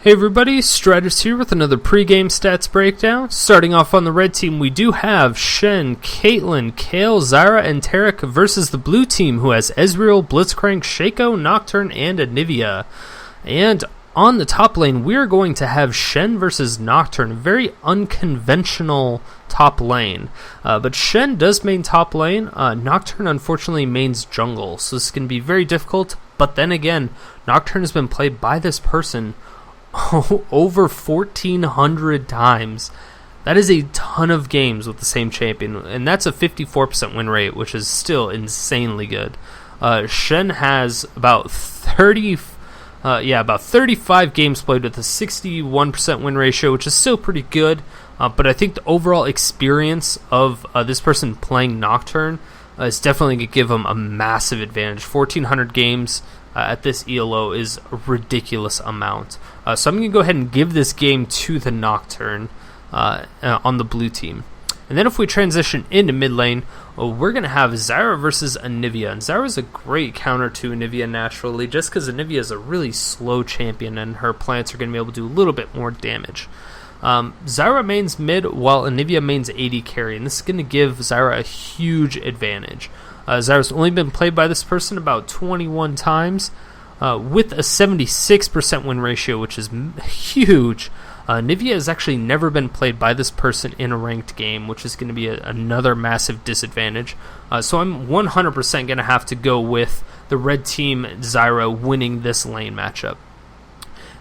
Hey everybody, ZzParadise here with another pregame stats breakdown. Starting off on the red team, we do have Shen, Caitlyn, Kayle, Zyra, and Taric versus the blue team, who has Ezreal, Blitzcrank, Shaco, Nocturne, and Anivia. And on the top lane, we're going to have Shen versus Nocturne, a very unconventional top lane. But Shen does main top lane. Nocturne unfortunately mains jungle, so this is going to be very difficult. But then again, Nocturne has been played by this person over 1,400 times. That is a ton of games with the same champion, and that's a 54% win rate, which is still insanely good. Shen has about 35 games played with a 61% win ratio, which is still pretty good. But I think the overall experience of this person playing Nocturne is definitely going to give him a massive advantage. 1,400 games at this ELO is a ridiculous amount. So I'm going to go ahead and give this game to the Nocturne on the blue team. And then if we transition into mid lane, we're going to have Zyra versus Anivia. And Zyra is a great counter to Anivia naturally, just because Anivia is a really slow champion and her plants are going to be able to do a little bit more damage. Zyra mains mid while Anivia mains AD carry, and this is going to give Zyra a huge advantage. Zyra's only been played by this person about 21 times, with a 76% win ratio, which is huge. Anivia has actually never been played by this person in a ranked game, which is going to be another massive disadvantage. So I'm 100% going to have to go with the red team Zyra winning this lane matchup.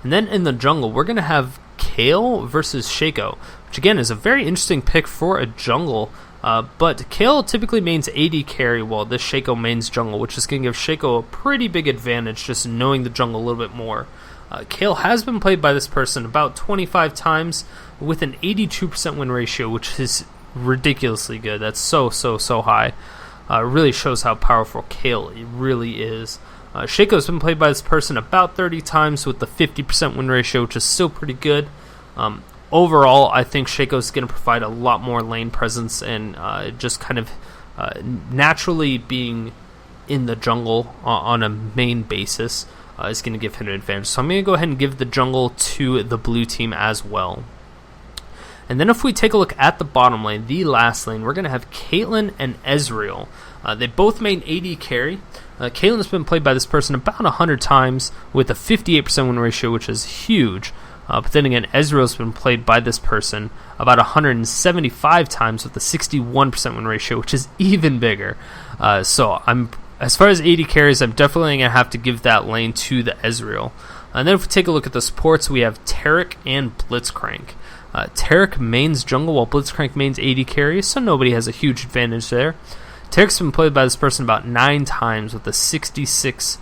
And then in the jungle, we're going to have Kayle versus Shaco, which again is a very interesting pick for a jungle. But Kayle typically mains AD carry while this Shaco mains jungle, which is going to give Shaco a pretty big advantage just knowing the jungle a little bit more. Kayle has been played by this person about 25 times with an 82% win ratio, which is ridiculously good. That's so high. Really shows how powerful Kayle really is. Shaco's been played by this person about 30 times with the 50% win ratio, which is still pretty good. Overall, I think Shaco's going to provide a lot more lane presence and just kind of naturally being in the jungle on a main basis is going to give him an advantage. So I'm going to go ahead and give the jungle to the blue team as well. And then if we take a look at the bottom lane, the last lane, we're going to have Caitlyn and Ezreal. They both main AD carry. Caitlyn has been played by this person about 100 times with a 58% win ratio, which is huge. But then again, Ezreal's been played by this person about 175 times with a 61% win ratio, which is even bigger. So as far as AD carries, I'm definitely going to have to give that lane to the Ezreal. And then if we take a look at the supports, we have Taric and Blitzcrank. Taric mains jungle while Blitzcrank mains AD carry, so nobody has a huge advantage there. Taric's been played by this person about 9 times with a 66%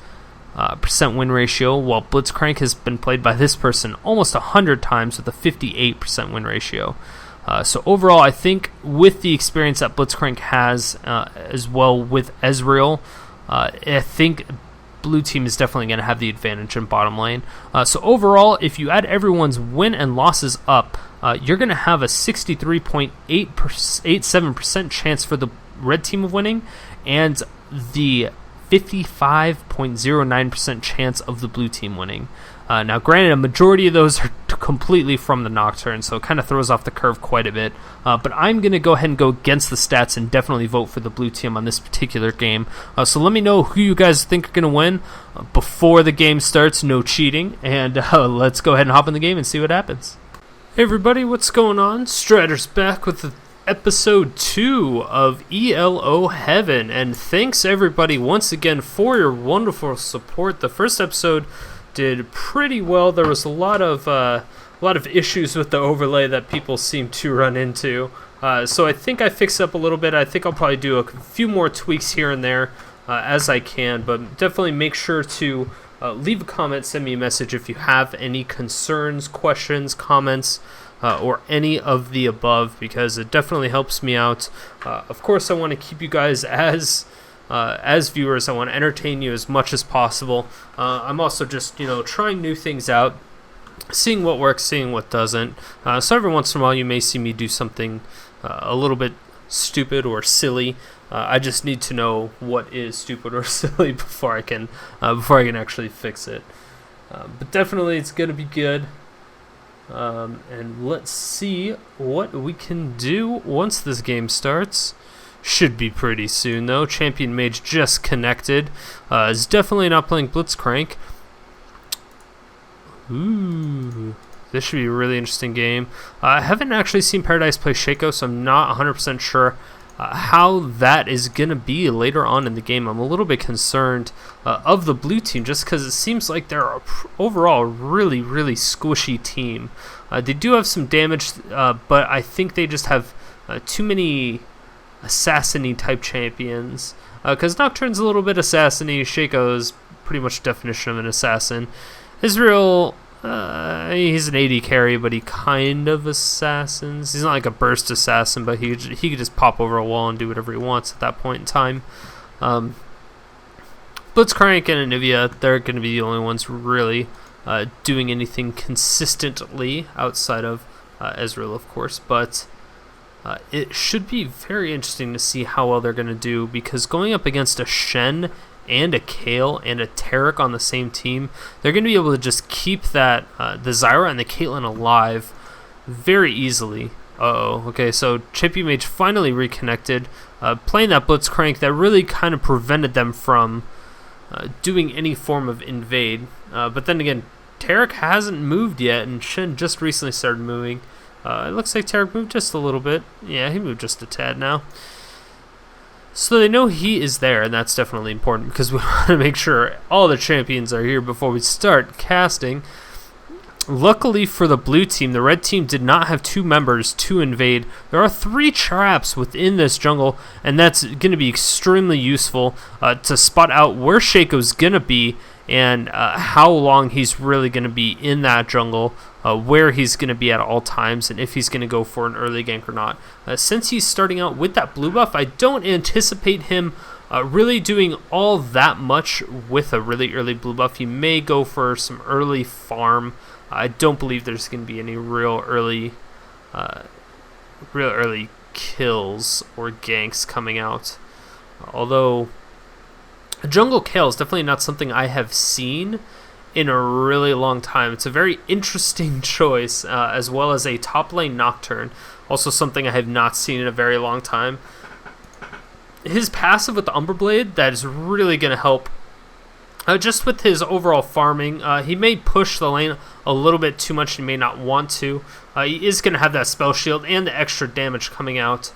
win ratio, while Blitzcrank has been played by this person almost 100 times with a 58% win ratio. So overall, I think with the experience that Blitzcrank has, as well with Ezreal, I think blue team is definitely going to have the advantage in bottom lane. So overall, if you add everyone's win and losses up, you're going to have a 63.87% chance for the red team of winning, and the 55.09% chance of the blue team winning. Now, granted, a majority of those are completely from the Nocturne, so it kind of throws off the curve quite a bit. But I'm going to go ahead and go against the stats and definitely vote for the blue team on this particular game. So let me know who you guys think are going to win before the game starts. No cheating. And let's go ahead and hop in the game and see what happens. Hey everybody, what's going on? ZzParadise back with episode 2 of ELO Heaven. And thanks everybody once again for your wonderful support. The first episode did pretty well. There was a lot of issues with the overlay that people seem to run into. So I think I fixed up a little bit. I think I'll probably do a few more tweaks here and there as I can. But definitely make sure to leave a comment, send me a message if you have any concerns, questions, comments, or any of the above, because it definitely helps me out. Of course, I want to keep you guys as viewers. I want to entertain you as much as possible. I'm also just trying new things out, seeing what works, seeing what doesn't. So every once in a while you may see me do something a little bit stupid or silly. I just need to know what is stupid or silly before I can actually fix it. But definitely it's going to be good. And let's see what we can do once this game starts. Should be pretty soon, though. Champion Mage just connected. Is definitely not playing Blitzcrank. Ooh, this should be a really interesting game. I haven't actually seen Paradise play Shaco, so I'm not 100% sure how that is going to be later on in the game. I'm a little bit concerned of the blue team just because it seems like they're overall a really, really squishy team. They do have some damage, but I think they just have too many assassin-y type champions. Because Nocturne's a little bit assassin-y. Shaco is pretty much the definition of an assassin. Ezreal, he's an AD carry, but he kind of assassins. He's not like a burst assassin, but he could just pop over a wall and do whatever he wants at that point in time. Blitzcrank and Anivia, they're going to be the only ones really doing anything consistently outside of Ezreal, of course. But it should be very interesting to see how well they're going to do, because going up against a Shen and a Kayle and a Taric on the same team, they're going to be able to just keep that the Zyra and the Caitlyn alive very easily. Okay, so Champion Mage finally reconnected, playing that Blitzcrank that really kind of prevented them from doing any form of invade. But then again, Taric hasn't moved yet, and Shen just recently started moving. It looks like Taric moved just a little bit. Yeah, he moved just a tad now. So they know he is there, and that's definitely important because we want to make sure all the champions are here before we start casting. Luckily for the blue team, the red team did not have 2 members to invade. There are 3 traps within this jungle, and that's going to be extremely useful to spot out where Shaco's going to be and how long he's really going to be in that jungle, where he's going to be at all times, and if he's going to go for an early gank or not. Since he's starting out with that blue buff, I don't anticipate him really doing all that much with a really early blue buff. He may go for some early farm. I don't believe there's going to be any real early kills or ganks coming out. Although a jungle Kayle is definitely not something I have seen in a really long time. It's a very interesting choice, as well as a top lane Nocturne. Also something I have not seen in a very long time. His passive with the Umberblade, that is really going to help. Just with his overall farming, he may push the lane a little bit too much. He may not want to. He is going to have that spell shield and the extra damage coming out.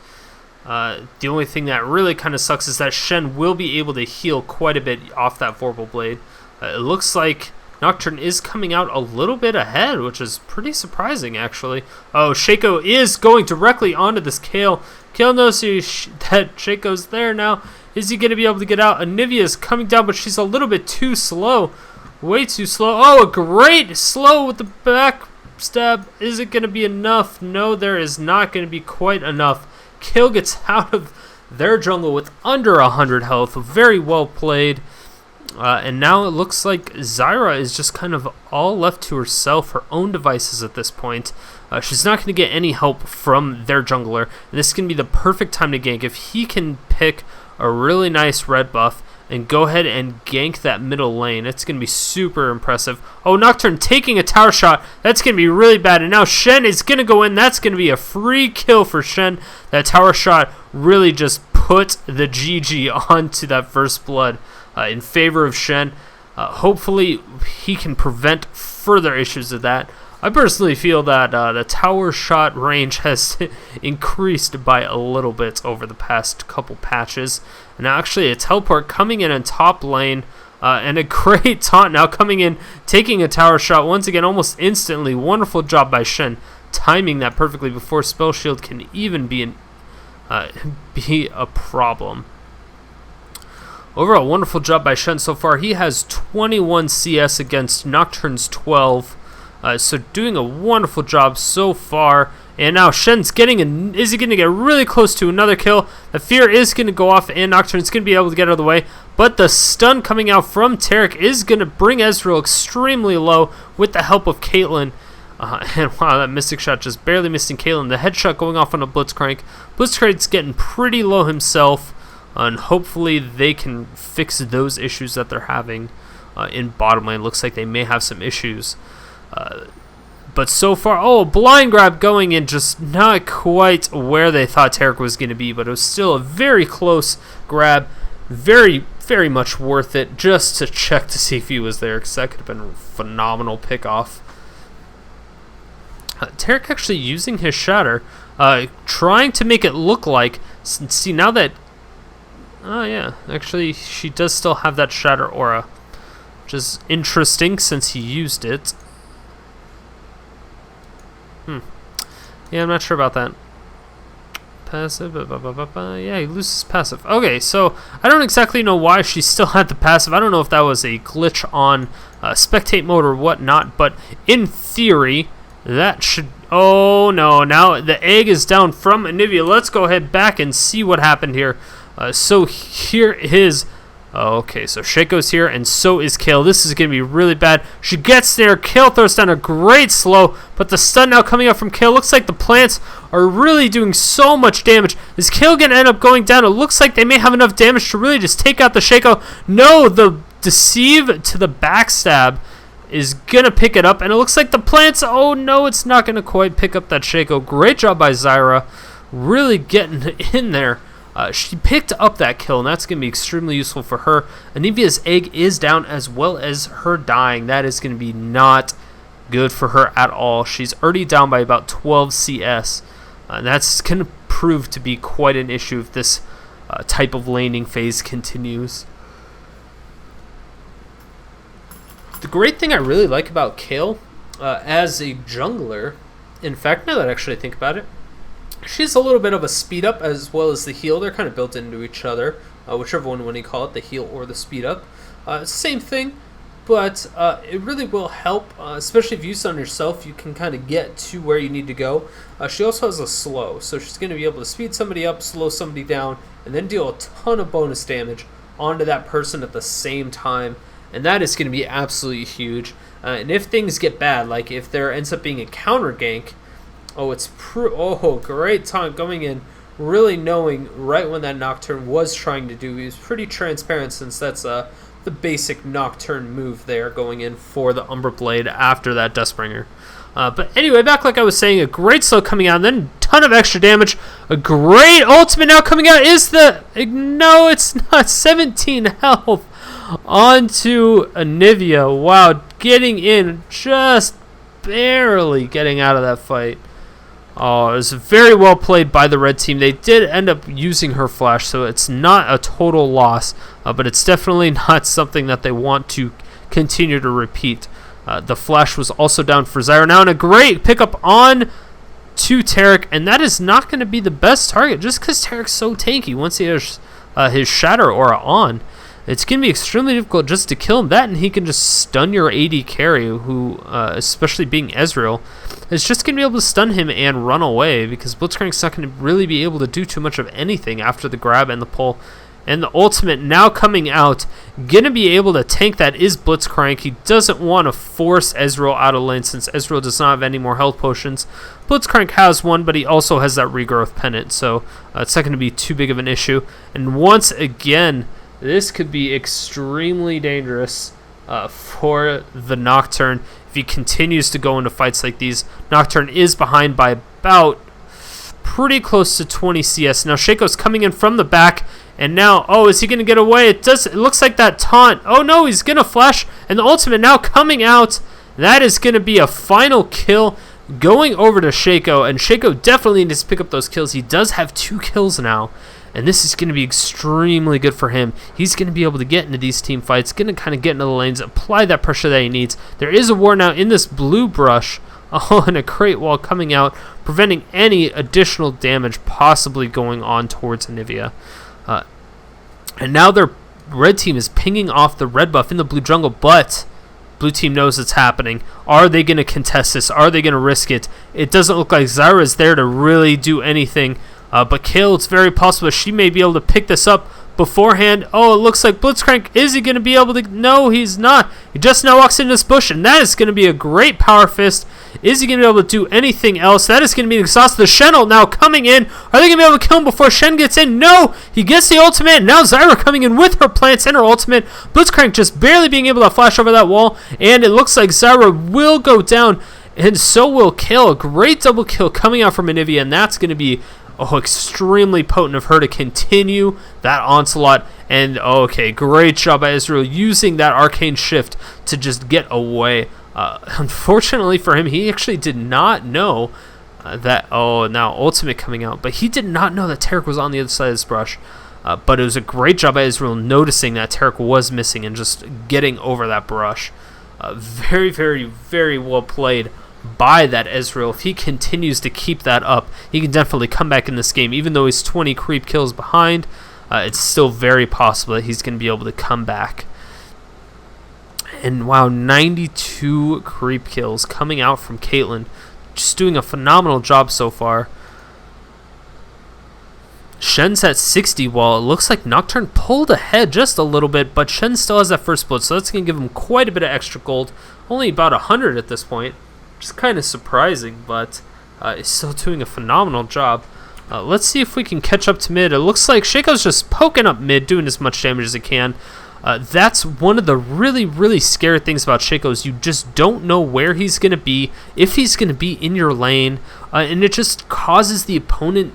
The only thing that really kind of sucks is that Shen will be able to heal quite a bit off that Vorpal Blade. It looks like Nocturne is coming out a little bit ahead, which is pretty surprising, actually. Oh, Shaco is going directly onto this Kayle. Kayle knows that Shaco's there now. Is he going to be able to get out? Anivia is coming down, but she's a little bit too slow. Way too slow. Oh, a great slow with the back stab. Is it going to be enough? No, there is not going to be quite enough. Kayle gets out of their jungle with under 100 health. Very well played. And now it looks like Zyra is just kind of all left to herself, her own devices at this point. She's not going to get any help from their jungler. And this is going to be the perfect time to gank. If he can pick a really nice red buff and go ahead and gank that middle lane, it's going to be super impressive. Oh, Nocturne taking a tower shot. That's going to be really bad. And now Shen is going to go in. That's going to be a free kill for Shen. That tower shot really just put the GG onto that first blood in favor of Shen. Hopefully he can prevent further issues of that. I personally feel that the tower shot range has increased by a little bit over the past couple patches. And actually a teleport coming in top lane, and a great taunt now coming in, taking a tower shot once again almost instantly. Wonderful job by Shen, timing that perfectly before spell shield can even be a problem. Overall, wonderful job by Shen so far. He has 21 CS against Nocturne's 12. So doing a wonderful job so far. And now Shen's getting is he going to get really close to another kill? The fear is going to go off, and Nocturne's going to be able to get out of the way. But the stun coming out from Taric is going to bring Ezreal extremely low with the help of Caitlyn. And wow, that Mystic Shot just barely missing Caitlyn. The headshot going off on a Blitzcrank. Blitzcrank's getting pretty low himself. And hopefully they can fix those issues that they're having in bottom lane. Looks like they may have some issues. But so far, oh, blind grab going in, just not quite where they thought Taric was going to be, but it was still a very close grab. Very, very much worth it just to check to see if he was there, because that could have been a phenomenal pick off. Taric actually using his Shatter, trying to make it look like, see now that, oh yeah, actually she does still have that Shatter aura, which is interesting since he used it. Yeah, I'm not sure about that. Passive, yeah, he loses passive. Okay, so I don't exactly know why she still had the passive. I don't know if that was a glitch on spectate mode or whatnot, but in theory, that should... Oh, no, now the egg is down from Anivia. Let's go ahead back and see what happened here. So here is... Okay, so Shaco's here, and so is Kayle. This is going to be really bad. She gets there. Kayle throws down a great slow, but the stun now coming up from Kayle. Looks like the plants are really doing so much damage. Is Kayle going to end up going down? It looks like they may have enough damage to really just take out the Shaco. No, the deceive to the backstab is going to pick it up, and it looks like the plants... Oh, no, it's not going to quite pick up that Shaco. Great job by Zyra. Really getting in there. She picked up that kill, and that's going to be extremely useful for her. Anivia's egg is down as well as her dying. That is going to be not good for her at all. She's already down by about 12 CS. And that's going to prove to be quite an issue if this type of laning phase continues. The great thing I really like about Kayle as a jungler, in fact, now that I actually think about it, she's a little bit of a speed up as well as the heal. They're kind of built into each other, whichever one you call it, the heal or the speed up. Same thing, but it really will help, especially if you use it on yourself. You can kind of get to where you need to go. She also has a slow, so she's going to be able to speed somebody up, slow somebody down, and then deal a ton of bonus damage onto that person at the same time. And that is going to be absolutely huge. And if things get bad, like if there ends up being a counter gank, oh, great taunt going in, really knowing right when that Nocturne was trying to do. He was pretty transparent since that's the basic Nocturne move there, going in for the Umbra Blade after that Dustbringer. But anyway, back like I was saying, a great slow coming out, and then a ton of extra damage. A great ultimate now coming out is the... No, it's not. 17 health onto Anivia. Wow, getting in, just barely getting out of that fight. Oh, it was very well played by the red team. They did end up using her flash, so it's not a total loss, but it's definitely not something that they want to continue to repeat. The flash was also down for Zyra now, and a great pickup on to Taric, and that is not going to be the best target just because Taric's so tanky. Once he has his Shatter Aura on, it's going to be extremely difficult just to kill him. That, and he can just stun your AD carry, who, especially being Ezreal, is just going to be able to stun him and run away, because Blitzcrank's not going to really be able to do too much of anything after the grab and the pull. And the ultimate now coming out, going to be able to tank that is Blitzcrank. He doesn't want to force Ezreal out of lane since Ezreal does not have any more health potions. Blitzcrank has one, but he also has that regrowth pennant, so it's not going to be too big of an issue. And once again, this could be extremely dangerous for the Nocturne if he continues to go into fights like these. Nocturne is behind by about pretty close to 20 CS. Now Shaco's coming in from the back, and now, oh, is he going to get away? It looks like that taunt. Oh no, he's going to flash, and the ultimate now coming out. That is going to be a final kill going over to Shaco, and Shaco definitely needs to pick up those kills. He does have 2 kills now, and this is going to be extremely good for him. He's going to be able to get into these team fights, going to kind of get into the lanes, apply that pressure that he needs. There is a war now in this blue brush. Oh, and a great wall coming out, preventing any additional damage possibly going on towards Anivia. And now their red team is pinging off the red buff in the blue jungle, but blue team knows it's happening. Are they going to contest this? Are they going to risk it? It doesn't look like Zyra is there to really do anything. But Kayle, it's very possible she may be able to pick this up beforehand. Oh, it looks like Blitzcrank. Is he going to be able to? No, he's not. He just now walks into this bush, and that is going to be a great power fist. Is he going to be able to do anything else? That is going to be exhausted. The Shen now coming in. Are they going to be able to kill him before Shen gets in? No! He gets the ultimate. Now Zyra coming in with her plants and her ultimate. Blitzcrank just barely being able to flash over that wall. And it looks like Zyra will go down. And so will Kayle. A great double kill coming out from Anivia, and that's going to be extremely potent of her to continue that onslaught. And okay, great job by Ezreal using that arcane shift to just get away. Unfortunately for him, he actually did not know that. Oh, now ultimate coming out, but he did not know that Taric was on the other side of this brush. But it was a great job by Ezreal noticing that Taric was missing and just getting over that brush. Very, very, very well played by that Ezreal. If he continues to keep that up, he can definitely come back in this game. Even though he's 20 creep kills behind, it's still very possible that he's going to be able to come back. And wow, 92 creep kills coming out from Caitlyn. Just doing a phenomenal job so far. Shen's at 60, while it looks like Nocturne pulled ahead just a little bit, but Shen still has that first blood, so that's going to give him quite a bit of extra gold. Only about 100 at this point, which is kind of surprising, but he's still doing a phenomenal job. Let's see if we can catch up to mid. It looks like Shaco's just poking up mid, doing as much damage as he can. That's one of the really, really scary things about Shaco is you just don't know where he's going to be, if he's going to be in your lane, and it just causes the opponent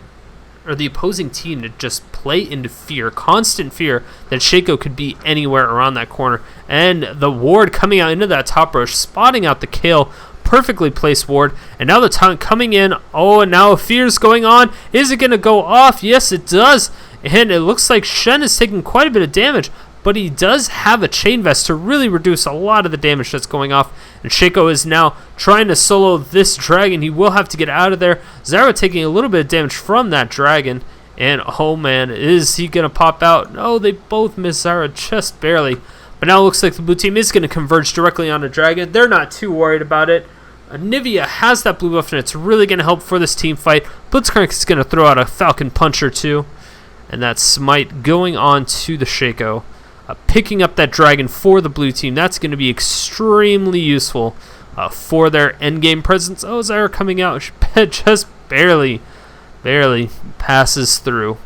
or the opposing team to just play into fear, constant fear that Shaco could be anywhere around that corner. And the ward coming out into that top rush, spotting out the Kayle, perfectly placed ward, and now the taunt coming in. Oh, and now a fear's going on. Is it going to go off? Yes, it does. And it looks like Shen is taking quite a bit of damage, but he does have a chain vest to really reduce a lot of the damage that's going off. And Shaco is now trying to solo this dragon. He will have to get out of there. Zyra taking a little bit of damage from that dragon. And oh man, is he going to pop out? No, they both miss Zyra just barely. But now it looks like the blue team is going to converge directly on a dragon. They're not too worried about it. Anivia has that blue buff, and it's really going to help for this team fight. Blitzcrank is going to throw out a Falcon Punch or two. And that smite going on to the Shaco. Picking up that dragon for the blue team. That's going to be extremely useful for their endgame presence. Oh, Zyra coming out. Just barely passes through.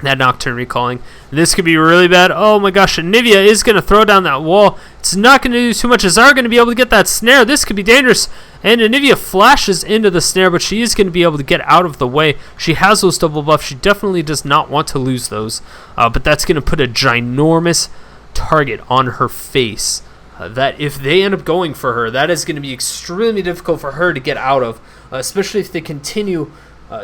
That Nocturne recalling. This could be really bad. Oh my gosh, Anivia is going to throw down that wall. It's not going to do too much. Is Zyra going to be able to get that snare? This could be dangerous. And Anivia flashes into the snare, but she is going to be able to get out of the way. She has those double buffs. She definitely does not want to lose those. But that's going to put a ginormous target on her face. That if they end up going for her, that is going to be extremely difficult for her to get out of. Especially if they continue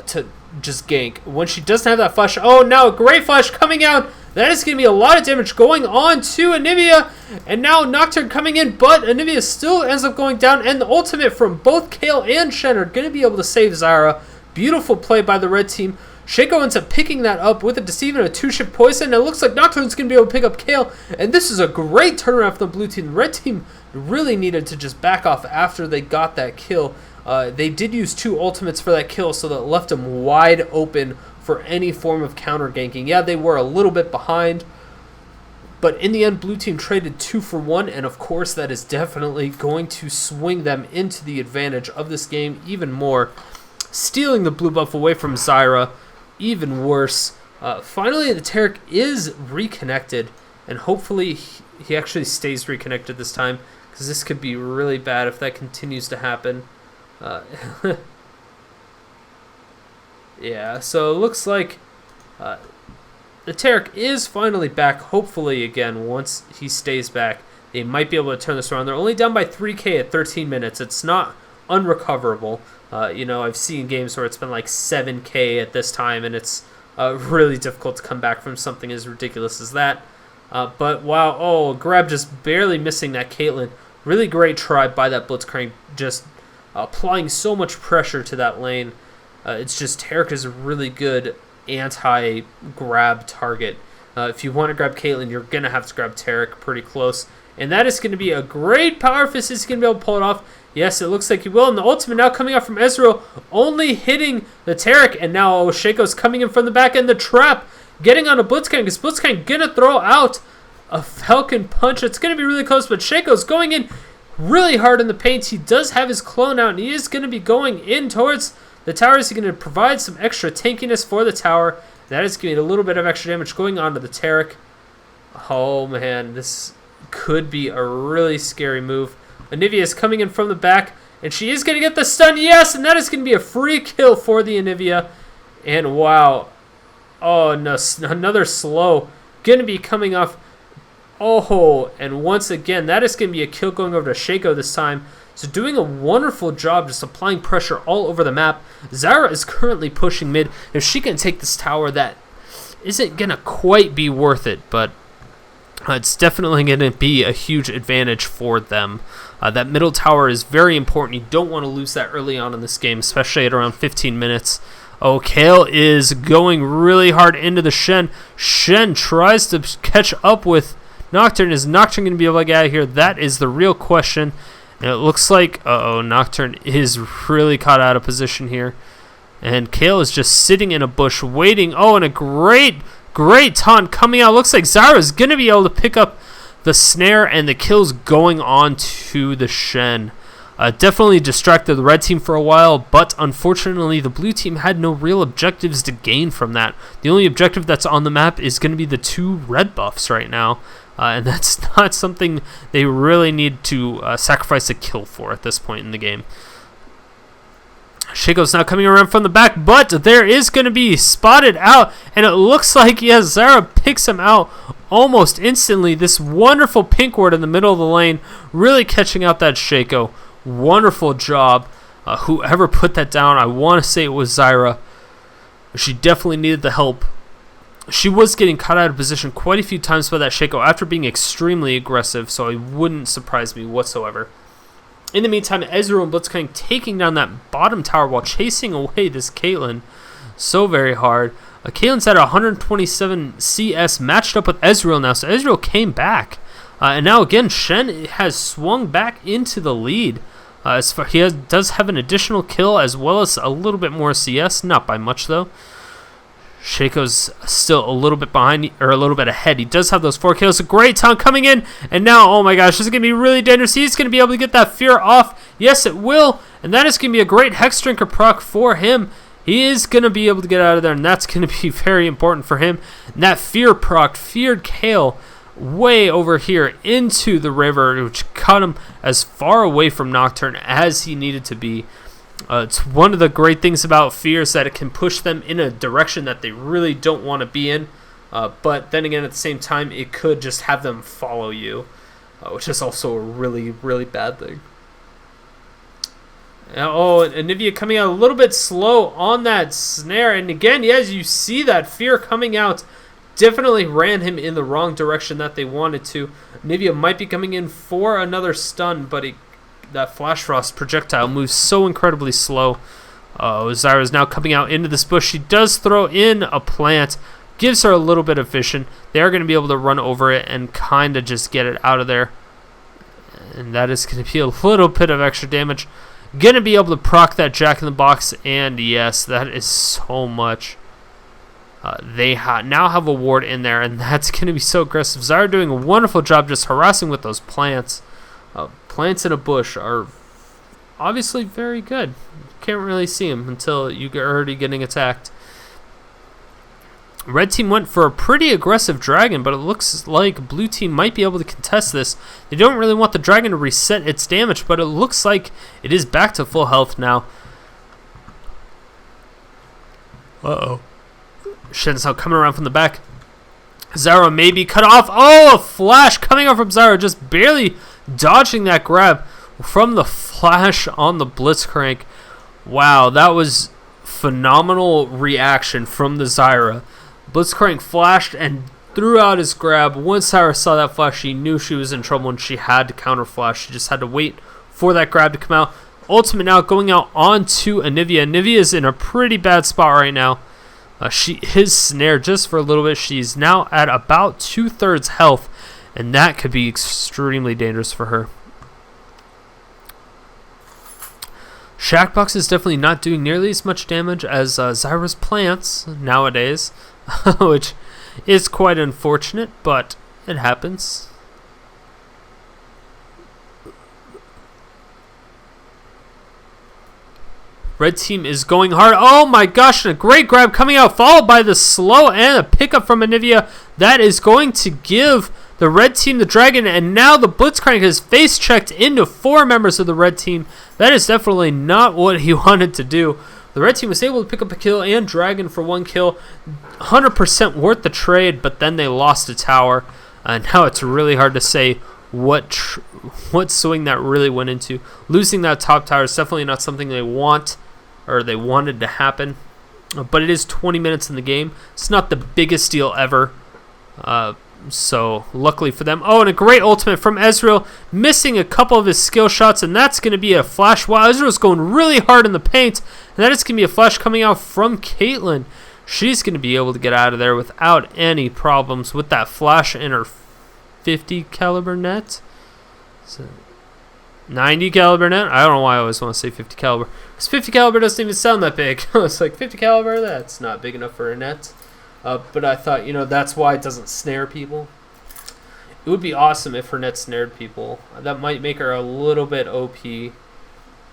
to just gank. When she doesn't have that flash, oh, now a great flash coming out. That is going to be a lot of damage going on to Anivia. And now Nocturne coming in, but Anivia still ends up going down. And the ultimate from both Kayle and Shen are going to be able to save Zyra. Beautiful play by the red team. Shaco ends up picking that up with a Deceive and a 2-ship poison. And it looks like Nocturne's going to be able to pick up Kayle. And this is a great turnaround from the blue team. The red team really needed to just back off after they got that kill. They did use 2 ultimates for that kill, so that left them wide open for any form of counter ganking. Yeah, they were a little bit behind, but in the end, blue team traded 2 for 1, and of course that is definitely going to swing them into the advantage of this game even more, stealing the blue buff away from Zyra. Even worse. Finally, the Taric is reconnected, and hopefully he actually stays reconnected this time, because this could be really bad if that continues to happen. Yeah, so it looks like the Taric is finally back, hopefully again, once he stays back. They might be able to turn this around. They're only down by 3k at 13 minutes. It's not unrecoverable. I've seen games where it's been like 7k at this time, and it's really difficult to come back from something as ridiculous as that. But wow, oh, grab just barely missing that Caitlyn. Really great try by that Blitzcrank, just applying so much pressure to that lane. It's just Taric is a really good anti-grab target. If you want to grab Caitlyn, you're going to have to grab Taric pretty close. And that is going to be a great power fist. He's going to be able to pull it off. Yes, it looks like he will. And the ultimate now coming out from Ezreal, only hitting the Taric. And now Shaco's coming in from the back end. The trap getting on a Blitzcrank. Is Blitzcrank going to throw out a Falcon Punch? It's going to be really close, but Shaco's going in really hard in the paint. He does have his clone out, and he is going to be going in towards the tower. He's going to provide some extra tankiness for the tower. That is giving a little bit of extra damage going on to the Taric. Oh man, this could be a really scary move. Anivia is coming in from the back, And she is going to get the stun. Yes, and that is going to be a free kill for the Anivia. And wow. Oh, no, another slow. Going to be coming off. Oh, and once again, that is going to be a kill going over to Shaco this time. So doing a wonderful job just applying pressure all over the map. Zyra is currently pushing mid. If she can take this tower, that isn't going to quite be worth it, but it's definitely going to be a huge advantage for them. That middle tower is very important. You don't want to lose that early on in this game, especially at around 15 minutes. Oh, Kayle is going really hard into the Shen. Shen tries to catch up with Nocturne. Is Nocturne going to be able to get out of here? That is the real question. And it looks like, Nocturne is really caught out of position here. And Kayle is just sitting in a bush waiting. Oh, and a great taunt coming out. Looks like Zyra is going to be able to pick up the snare, and the kills going on to the Shen. Definitely distracted the red team for a while, but unfortunately the blue team had no real objectives to gain from that. The only objective that's on the map is going to be the 2 red buffs right now, and that's not something they really need to sacrifice a kill for at this point in the game. Shaco's now coming around from the back, but there is going to be spotted out, and it looks like, yes, Zyra picks him out almost instantly. This wonderful pink ward in the middle of the lane, really catching out that Shaco. Wonderful job. Whoever put that down, I want to say it was Zyra. She definitely needed the help. She was getting caught out of position quite a few times by that Shaco after being extremely aggressive, so it wouldn't surprise me whatsoever. In the meantime, Ezreal and Blitzcrank taking down that bottom tower while chasing away this Caitlyn so very hard. Caitlyn's at 127 CS matched up with Ezreal now, so Ezreal came back. And now again, Shen has swung back into the lead. He does have an additional kill as well as a little bit more CS, not by much though. Shaco's still a little bit behind, or a little bit ahead. He does have those 4 kills. A great taunt coming in, and now, oh my gosh, this is going to be really dangerous. He's going to be able to get that fear off. Yes, it will, and that is going to be a great Hex Drinker proc for him. He is going to be able to get out of there, and that's going to be very important for him. And that fear proc feared Kayle way over here into the river, which caught him as far away from Nocturne as he needed to be. It's one of the great things about fear is that it can push them in a direction that they really don't want to be in. But then again, at the same time, it could just have them follow you, which is also a really, really bad thing. Oh, Anivia coming out a little bit slow on that snare. And again, yes, you see that fear coming out. Definitely ran him in the wrong direction that they wanted to. Anivia might be coming in for another stun, but that Flash Frost projectile moves so incredibly slow. Zyra is now coming out into this bush. She does throw in a plant. Gives her a little bit of vision. They are going to be able to run over it and kind of just get it out of there. And that is going to be a little bit of extra damage. Going to be able to proc that Jack in the Box. And yes, that is so much. They now have a ward in there, and that's going to be so aggressive. Zyra doing a wonderful job just harassing with those plants. Plants in a bush are obviously very good. You can't really see them until you're already getting attacked. Red team went for a pretty aggressive dragon, but it looks like blue team might be able to contest this. They don't really want the dragon to reset its damage, but it looks like it is back to full health now. Uh-oh. Shen's now coming around from the back. Zyra may be cut off. Oh, a flash coming out from Zyra, just barely dodging that grab from the flash on the Blitzcrank. Wow, that was phenomenal reaction from the Zyra. Blitzcrank flashed and threw out his grab. Once Zyra saw that flash, she knew she was in trouble and she had to counter flash. She just had to wait for that grab to come out. Ultimate now going out onto Anivia. Anivia is in a pretty bad spot right now. She is snared just for a little bit. She's now at about 2/3 health, and that could be extremely dangerous for her. Shackbox is definitely not doing nearly as much damage as Zyra's plants nowadays, which is quite unfortunate, but it happens. Red team is going hard. Oh my gosh, and a great grab coming out, followed by the slow and a pickup from Anivia. That is going to give the red team the dragon, and now the Blitzcrank has face checked into 4 members of the red team. That is definitely not what he wanted to do. The red team was able to pick up a kill and dragon for 1 kill. 100% worth the trade, but then they lost a tower. Now it's really hard to say what swing that really went into. Losing that top tower is definitely not something they want or they wanted to happen. But it is 20 minutes in the game. It's not the biggest deal ever. So luckily for them. Oh, and a great ultimate from Ezreal, missing a couple of his skill shots, and that's going to be a flash. Wow, Ezreal's going really hard in the paint, and that is going to be a flash coming out from Caitlyn. She's going to be able to get out of there without any problems with that flash in her 50 caliber net. So 90 caliber net? I don't know why I always want to say 50 caliber. Because 50 caliber doesn't even sound that big. It's like 50 caliber, that's not big enough for a net. But I thought, that's why it doesn't snare people. It would be awesome if her net snared people. That might make her a little bit OP.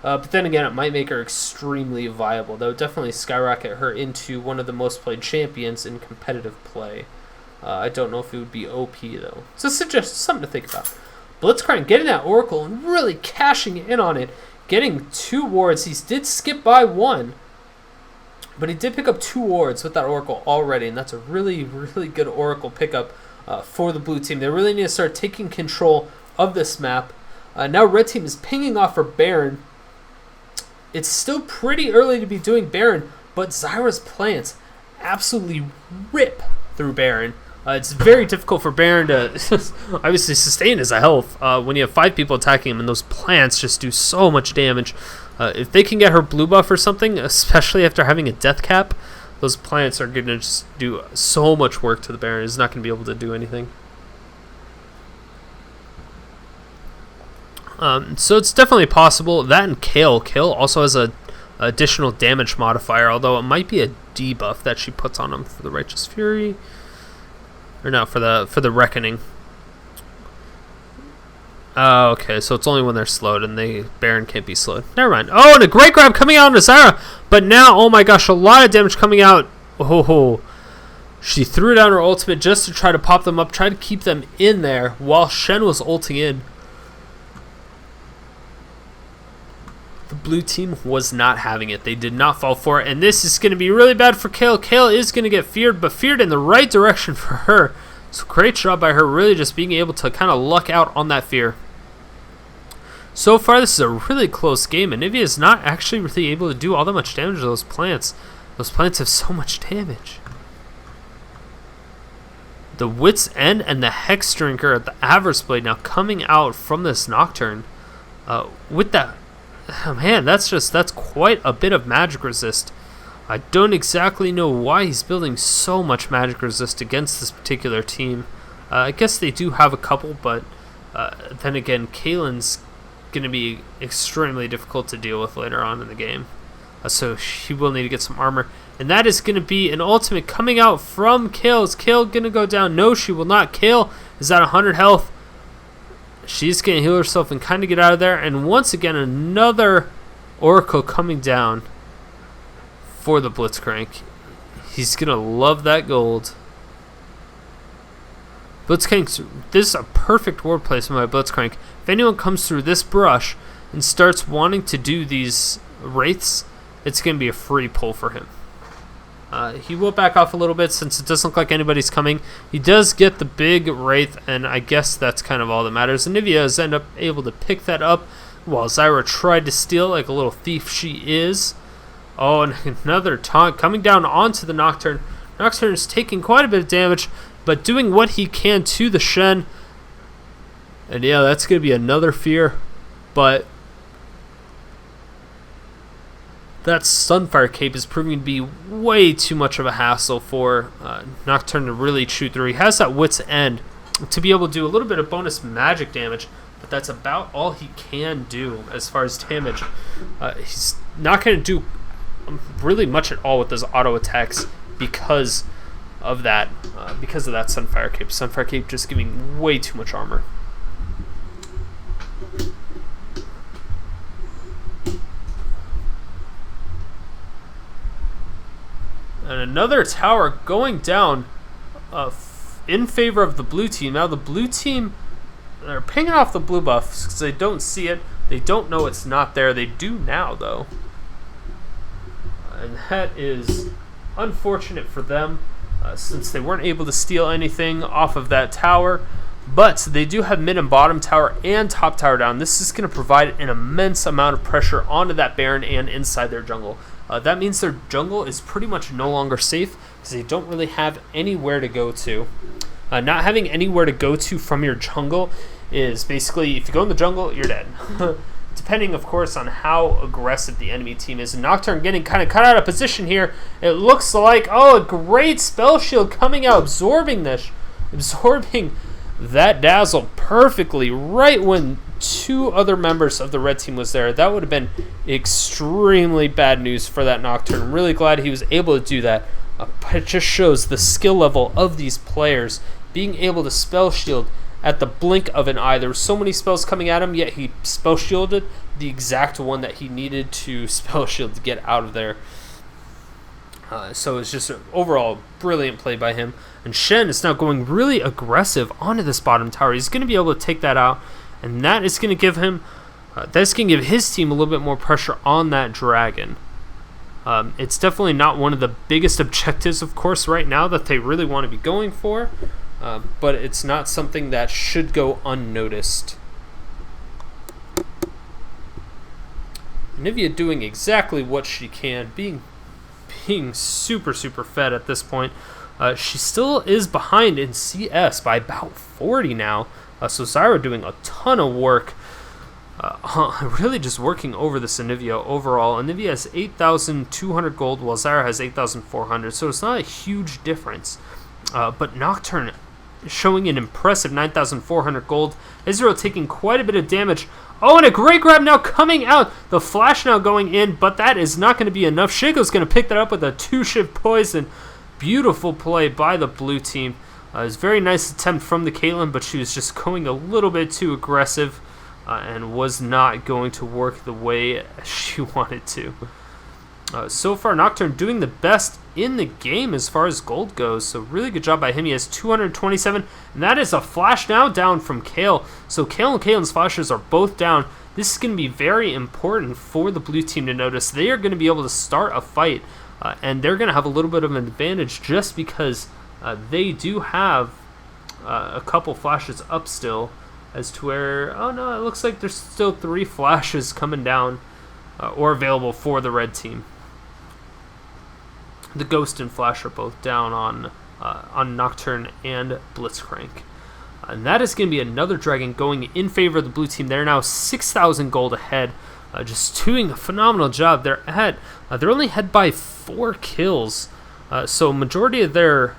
But then again, it might make her extremely viable. That would definitely skyrocket her into one of the most played champions in competitive play. I don't know if it would be OP, though. So it's just something to think about. Blitzcrank getting that Oracle and really cashing in on it. Getting 2 wards. He did skip by 1. But he did pick up 2 wards with that Oracle already, and that's a really, really good Oracle pickup for the blue team. They really need to start taking control of this map. Now red team is pinging off for Baron. It's still pretty early to be doing Baron, but Zyra's plants absolutely rip through Baron. It's very difficult for Baron to obviously sustain his health when you have 5 people attacking him, and those plants just do so much damage. If they can get her blue buff or something, especially after having a death cap, those plants are going to just do so much work to the Baron. He's not going to be able to do anything. So it's definitely possible. That and Kayle. Kayle also has a additional damage modifier, although it might be a debuff that she puts on him for the Righteous Fury. Or no, for the Reckoning. Okay, so it's only when they're slowed, and the Baron can't be slowed. Never mind. Oh, and a great grab coming out on Zyra, but now, oh my gosh, a lot of damage coming out. Oh, she threw down her ultimate just to try to pop them up, try to keep them in there while Shen was ulting in. The blue team was not having it. They did not fall for it, and this is going to be really bad for Kayle. Kayle is going to get feared, but feared in the right direction for her. So great job by her, really just being able to kind of luck out on that fear. So far, this is a really close game. Anivia is not actually really able to do all that much damage to those plants. Those plants have so much damage. The Wit's End and the Hex Drinker at the Avarice Blade now coming out from this Nocturne. With that, oh man, that's quite a bit of magic resist. I don't exactly know why he's building so much magic resist against this particular team. I guess they do have a couple, but then again, Caitlyn's going to be extremely difficult to deal with later on in the game. So she will need to get some armor. And that is going to be an ultimate coming out from Kayle. Is Kayle going to go down? No, she will not. Kayle is at 100 health. She's going to heal herself and kind of get out of there. And once again, another Oracle coming down for the Blitzcrank. He's going to love that gold. Blitzcrank, this is a perfect ward placement by Blitzcrank. If anyone comes through this brush and starts wanting to do these wraiths, it's going to be a free pull for him. He will back off a little bit since it doesn't look like anybody's coming. He does get the big wraith, and I guess that's kind of all that matters. Anivia is able to pick that up while Zyra tried to steal like a little thief she is. Oh, and another taunt coming down onto the Nocturne. Nocturne is taking quite a bit of damage, but doing what he can to the Shen. And yeah, that's going to be another fear. But that Sunfire Cape is proving to be way too much of a hassle for Nocturne to really shoot through. He has that Wit's End to be able to do a little bit of bonus magic damage, but that's about all he can do as far as damage. He's not going to do really much at all with those auto attacks because of that Sunfire Cape. Sunfire Cape just giving way too much armor. And another tower going down in favor of the blue team. Now the blue team, they're pinging off the blue buffs because they don't see it. They don't know it's not there. They do now, though. And that is unfortunate for them since they weren't able to steal anything off of that tower. But they do have mid and bottom tower and top tower down. This is going to provide an immense amount of pressure onto that Baron and inside their jungle. That means their jungle is pretty much no longer safe because they don't really have anywhere to go to. Not having anywhere to go to from your jungle is basically, if you go in the jungle, you're dead. Depending, of course, on how aggressive the enemy team is. And Nocturne getting kind of cut out of position here. It looks like, oh, a great spell shield coming out, absorbing that dazzle perfectly right when two other members of the red team was there. That would have been extremely bad news for that Nocturne. I'm really glad he was able to do that. But it just shows the skill level of these players being able to spell shield at the blink of an eye. There were so many spells coming at him, yet he spell shielded the exact one that he needed to spell shield to get out of there. So it's just an overall brilliant play by him. And Shen is now going really aggressive onto this bottom tower. He's going to be able to take that out, and that is going to give him, that's going to give his team a little bit more pressure on that dragon. It's definitely not one of the biggest objectives, of course, right now that they really want to be going for, but it's not something that should go unnoticed. Anivia doing exactly what she can, being super fed at this point. She still is behind in CS by about 40 now, so Zyra doing a ton of work, really just working over this Anivia overall. Anivia has 8,200 gold while Zyra has 8,400, so it's not a huge difference, but Nocturne showing an impressive 9,400 gold. Ezreal taking quite a bit of damage. Oh, and a great grab now coming out. The flash now going in, but that is not going to be enough. Shaco's going to pick that up with a 2-shift poison. Beautiful play by the blue team. It was a very nice attempt from the Caitlyn, but she was just going a little bit too aggressive and was not going to work the way she wanted to. So far, Nocturne doing the best in the game as far as gold goes. So really good job by him. He has 227, and that is a flash now down from Kayle. So Kayle and Caitlyn's flashes are both down. This is going to be very important for the blue team to notice. They are going to be able to start a fight, and they're going to have a little bit of an advantage just because they do have a couple flashes up still, as to where, oh no, it looks like there's still 3 flashes coming down or available for the red team. The Ghost and Flash are both down on Nocturne and Blitzcrank. And that is going to be another dragon going in favor of the blue team. They're now 6,000 gold ahead, just doing a phenomenal job. They're only ahead by 4 kills, so majority of their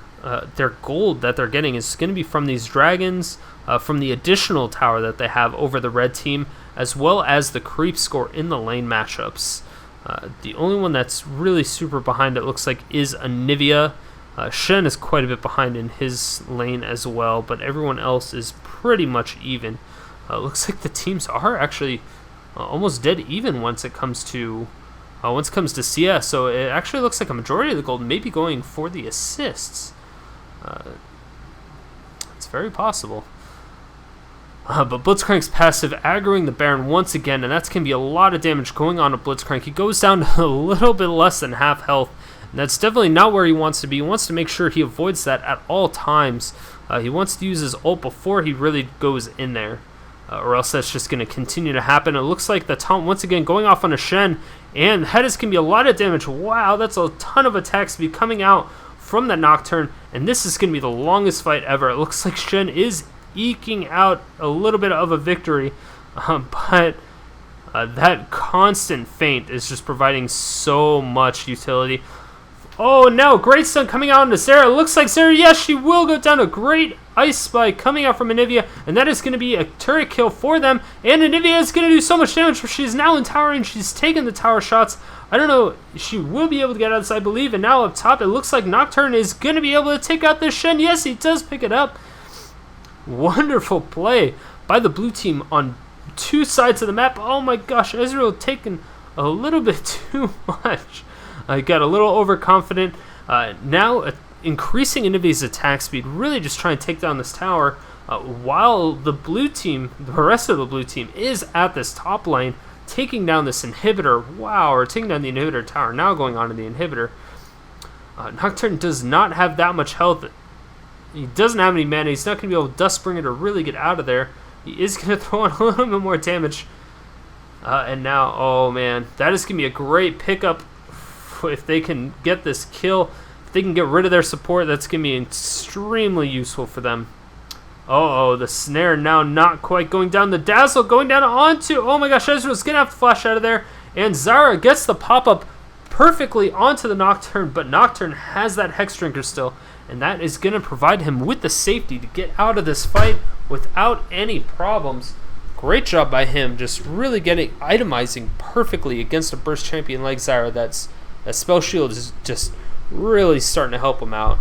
gold that they're getting is going to be from these dragons, from the additional tower that they have over the red team, as well as the creep score in the lane matchups. The only one that's really super behind, it looks like, is Anivia. Shen is quite a bit behind in his lane as well, but everyone else is pretty much even. Looks like the teams are actually almost dead even once it comes to CS. So it actually looks like a majority of the gold may be going for the assists. It's very possible. But Blitzcrank's passive aggroing the Baron once again, and that's going to be a lot of damage going on to Blitzcrank. He goes down to a little bit less than half health, and that's definitely not where he wants to be. He wants to make sure he avoids that at all times. He wants to use his ult before he really goes in there, or else that's just going to continue to happen. It looks like the taunt once again going off on a Shen, and that is going to be a lot of damage. Wow, that's a ton of attacks to be coming out from that Nocturne, and this is going to be the longest fight ever. It looks like Shen is eking out a little bit of a victory, but that constant feint is just providing so much utility. Oh no, great stun coming out into Zyra. It looks like Zyra, yes, she will go down. A great ice spike coming out from Anivia, and that is going to be a turret kill for them, and Anivia is going to do so much damage. She's now in tower, and she's taking the tower shots. I don't know, she will be able to get out of this, I believe, and now up top, it looks like Nocturne is going to be able to take out this Shen. Yes, he does pick it up. Wonderful play by the blue team on 2 sides of the map. Oh my gosh, Ezreal taking a little bit too much. I got a little overconfident. Now increasing Anivia's attack speed, really just trying to take down this tower, while the rest of the blue team is at this top lane, taking down this inhibitor. Wow, or taking down the inhibitor tower, now going on to the inhibitor. Nocturne does not have that much health. He doesn't have any mana. He's not going to be able to Dustbringer to really get out of there. He is going to throw in a little bit more damage. And now, oh man, that is going to be a great pickup if they can get this kill. If they can get rid of their support, that's going to be extremely useful for them. Oh, the snare now not quite going down. The dazzle going down onto, oh my gosh, Ezreal's going to have to flash out of there. And Zyra gets the pop-up perfectly onto the Nocturne, but Nocturne has that Hex Drinker still, and that is going to provide him with the safety to get out of this fight without any problems. Great job by him, just really itemizing perfectly against a burst champion like Zyra. That spell shield is just really starting to help him out.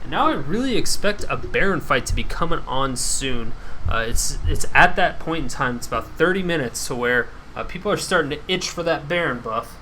And now I really expect a Baron fight to be coming on soon. It's at that point in time, it's about 30 minutes to where people are starting to itch for that Baron buff.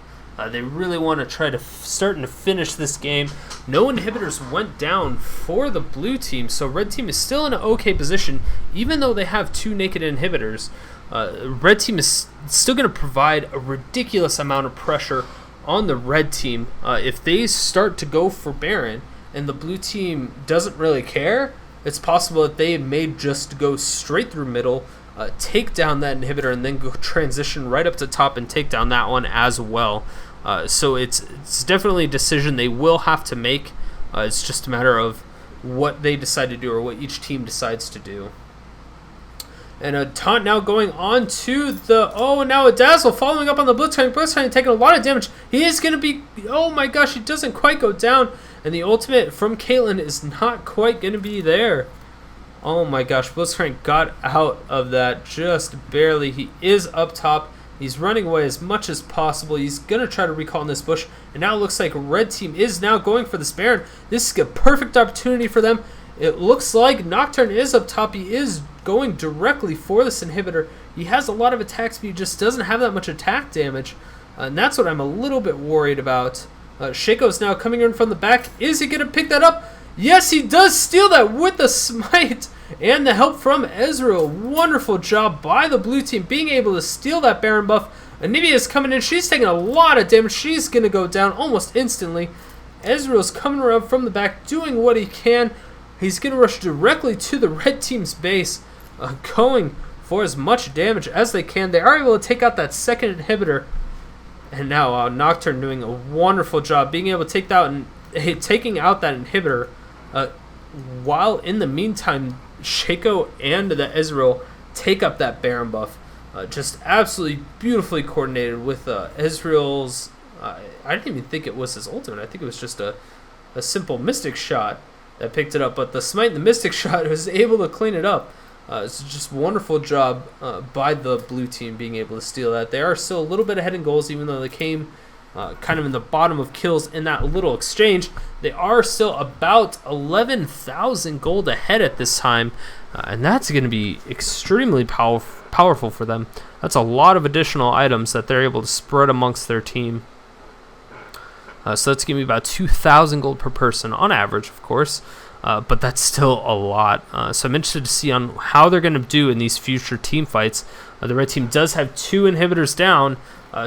They really want to try to starting to finish this game. No inhibitors went down for the blue team, so red team is still in an okay position, even though they have 2 naked inhibitors. Red team is still going to provide a ridiculous amount of pressure on the red team. If they start to go for Baron and the blue team doesn't really care, it's possible that they may just go straight through middle, take down that inhibitor, and then go transition right up to top and take down that one as well. So it's definitely a decision they will have to make. It's just a matter of what they decide to do, or what each team decides to do. And a taunt now going on to the... Oh, now a Dazzle following up on the Blitzcrank. Blitzcrank taking a lot of damage. He is going to be... Oh my gosh, he doesn't quite go down. And the ultimate from Caitlyn is not quite going to be there. Oh my gosh, Blitzcrank got out of that just barely. He is up top. He's running away as much as possible. He's going to try to recall in this bush. And now it looks like red team is now going for this Baron. This is a perfect opportunity for them. It looks like Nocturne is up top. He is going directly for this inhibitor. He has a lot of attack speed, just doesn't have that much attack damage. And that's what I'm a little bit worried about. Shaco's now coming in from the back. Is he going to pick that up? Yes, he does steal that with the smite and the help from Ezreal. Wonderful job by the blue team being able to steal that Baron buff. Anivia is coming in. She's taking a lot of damage. She's going to go down almost instantly. Ezreal's coming around from the back, doing what he can. He's going to rush directly to the red team's base, going for as much damage as they can. They are able to take out that second inhibitor. And now Nocturne doing a wonderful job being able to taking out that inhibitor. While in the meantime, Shaco and the Ezreal take up that Baron buff. Just absolutely beautifully coordinated with Ezreal's... I didn't even think it was his ultimate. I think it was just a simple Mystic shot that picked it up. But the smite and the Mystic shot was able to clean it up. It's just a wonderful job by the blue team being able to steal that. They are still a little bit ahead in goals, even though they came kind of in the bottom of kills in that little exchange. They are still about 11,000 gold ahead at this time, and that's going to be extremely powerful for them. That's a lot of additional items that they're able to spread amongst their team. So that's going to be about 2,000 gold per person on average, of course. But that's still a lot. So I'm interested to see on how they're going to do in these future team fights. The red team does have 2 inhibitors down,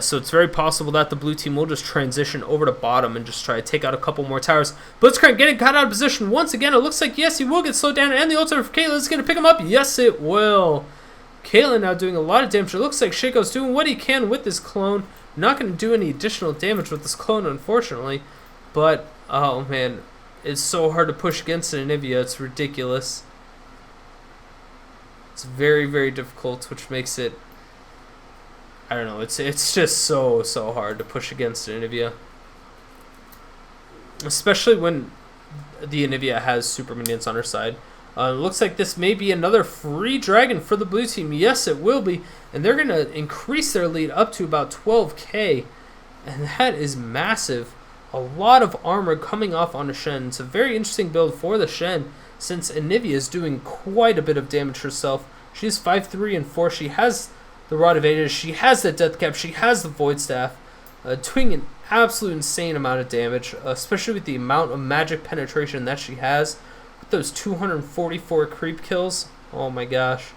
so it's very possible that the blue team will just transition over to bottom and just try to take out a couple more towers. Blitzcrank getting caught out of position once again. It looks like, yes, he will get slowed down, and the ultimate for Kayle is going to pick him up. Yes, it will. Kayle now doing a lot of damage. It looks like Shaco's doing what he can with this clone. Not going to do any additional damage with this clone, unfortunately. But, oh man, it's so hard to push against an Anivia. It's ridiculous. It's very, very difficult, which makes it... I don't know. It's just so hard to push against an Anivia. Especially when the Anivia has super minions on her side. Looks like this may be another free dragon for the blue team. Yes, it will be. And they're going to increase their lead up to about 12k. And that is massive. A lot of armor coming off on the Shen. It's a very interesting build for the Shen, since Anivia is doing quite a bit of damage herself. She's 5'3" and 4. She has the Rod of Ages. She has that Death Cap. She has the Void Staff. Doing an absolute insane amount of damage, especially with the amount of magic penetration that she has. With those 244 creep kills. Oh my gosh.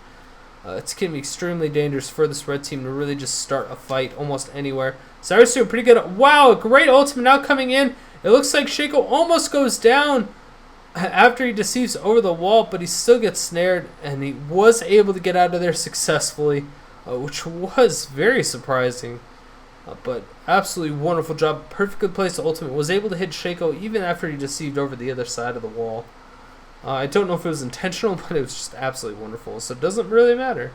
It's going to be extremely dangerous for this red team to really just start a fight almost anywhere. Zyra's doing pretty good. Wow, a great ultimate now coming in. It looks like Shaco almost goes down after he deceives over the wall, but he still gets snared, and he was able to get out of there successfully, which was very surprising. But absolutely wonderful job. Perfectly placed ultimate. Was able to hit Shaco even after he deceived over the other side of the wall. I don't know if it was intentional, but it was just absolutely wonderful. So it doesn't really matter.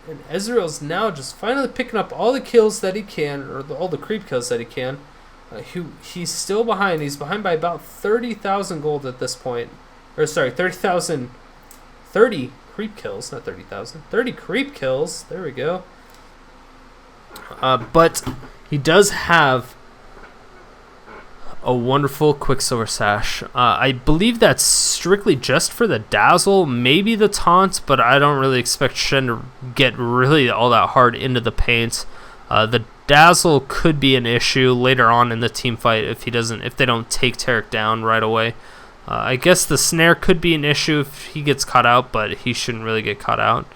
And Ezreal's now just finally picking up all the kills that he can, or all the creep kills that he can. He's still behind. He's behind by about 30,000 gold at this point. Or sorry, 30,000. 30 creep kills, not 30,000. 30 creep kills. There we go. But he does have a wonderful Quicksilver Sash. I believe that's strictly just for the Dazzle, maybe the Taunt, but I don't really expect Shen to get really all that hard into the paint. The Dazzle could be an issue later on in the team fight if they don't take Taric down right away. I guess the Snare could be an issue if he gets caught out, but he shouldn't really get caught out.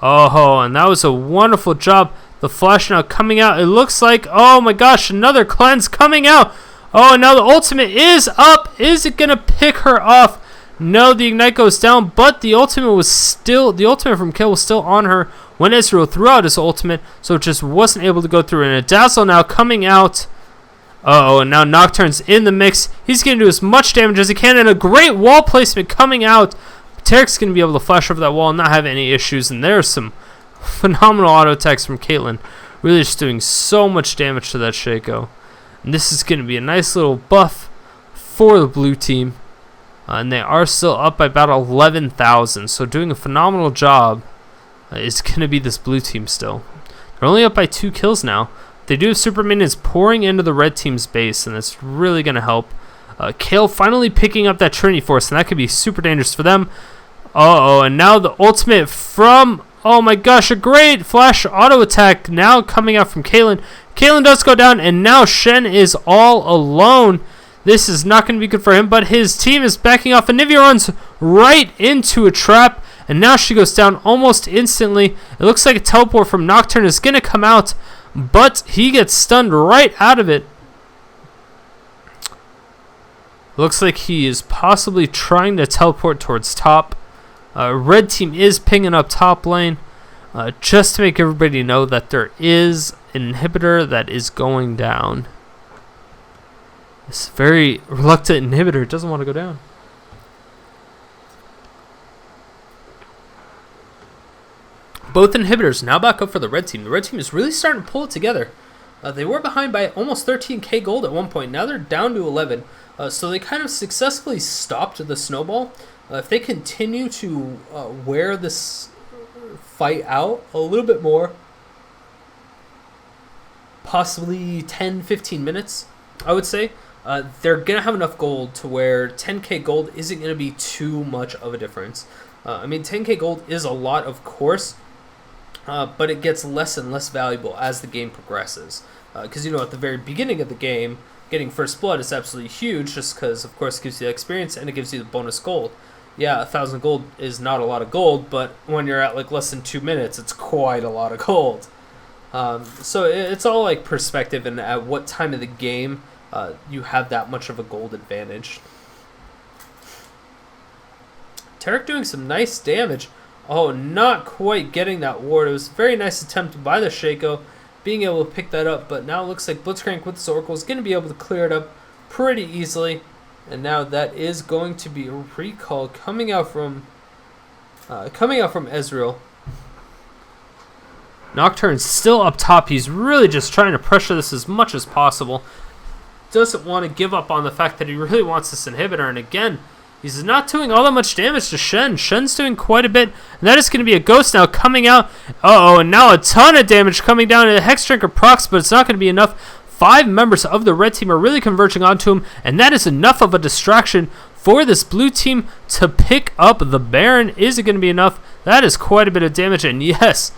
Oh, and that was a wonderful job. The flash now coming out. It looks like, oh my gosh, another cleanse coming out. Oh, and now the ultimate is up. Is it going to pick her off? No, the Ignite goes down, but the ultimate from Kayle was still on her when Ezreal threw out his ultimate, so it just wasn't able to go through. And a Dazzle now coming out. Uh-oh, and now Nocturne's in the mix. He's going to do as much damage as he can, and a great wall placement coming out. Taric's going to be able to flash over that wall and not have any issues, and there's some phenomenal auto attacks from Caitlyn. Really just doing so much damage to that Shaco. And this is going to be a nice little buff for the blue team. And they are still up by about 11,000, so doing a phenomenal job is going to be this blue team still. They're only up by 2 kills now. They do have super minions pouring into the red team's base, and that's really going to help. Kayle finally picking up that Trinity Force, and that could be super dangerous for them. Uh-oh, and now the ultimate from, oh my gosh, a great flash auto attack now coming out from Caitlyn. Caitlyn does go down, and now Shen is all alone. This is not going to be good for him, but his team is backing off. Anivia runs right into a trap, and now she goes down almost instantly. It looks like a teleport from Nocturne is going to come out, but he gets stunned right out of it. Looks like he is possibly trying to teleport towards top. Red team is pinging up top lane, just to make everybody know that there is an inhibitor that is going down. This very reluctant inhibitor doesn't want to go down. Both inhibitors now back up for the red team. The red team is really starting to pull it together. They were behind by almost 13k gold at one point. Now they're down to 11. So they kind of successfully stopped the snowball. If they continue to wear this fight out a little bit more, possibly 10-15 minutes, I would say, they're going to have enough gold to where 10k gold isn't going to be too much of a difference. I mean, 10k gold is a lot, of course, but it gets less and less valuable as the game progresses. Because, you know, at the very beginning of the game, getting First Blood is absolutely huge just because, of course, it gives you the experience and it gives you the bonus gold. Yeah, 1,000 gold is not a lot of gold, but when you're at like less than 2 minutes, it's quite a lot of gold. So it's all like perspective and at what time of the game you have that much of a gold advantage. Taric doing some nice damage. Oh, not quite getting that ward. It was a very nice attempt by the Shaco, being able to pick that up, but now it looks like Blitzcrank with his Oracle is going to be able to clear it up pretty easily. And now that is going to be a recall coming out from Ezreal. Nocturne's still up top. He's really just trying to pressure this as much as possible. Doesn't want to give up on the fact that he really wants this inhibitor. And again, he's not doing all that much damage to Shen. Shen's doing quite a bit. And that is going to be a Ghost now coming out. Uh-oh, and now a ton of damage coming down to the Hex Drinker procs, but it's not going to be enough. 5 members of the red team are really converging onto him, and that is enough of a distraction for this blue team to pick up the Baron. Is it going to be enough? That is quite a bit of damage, and yes,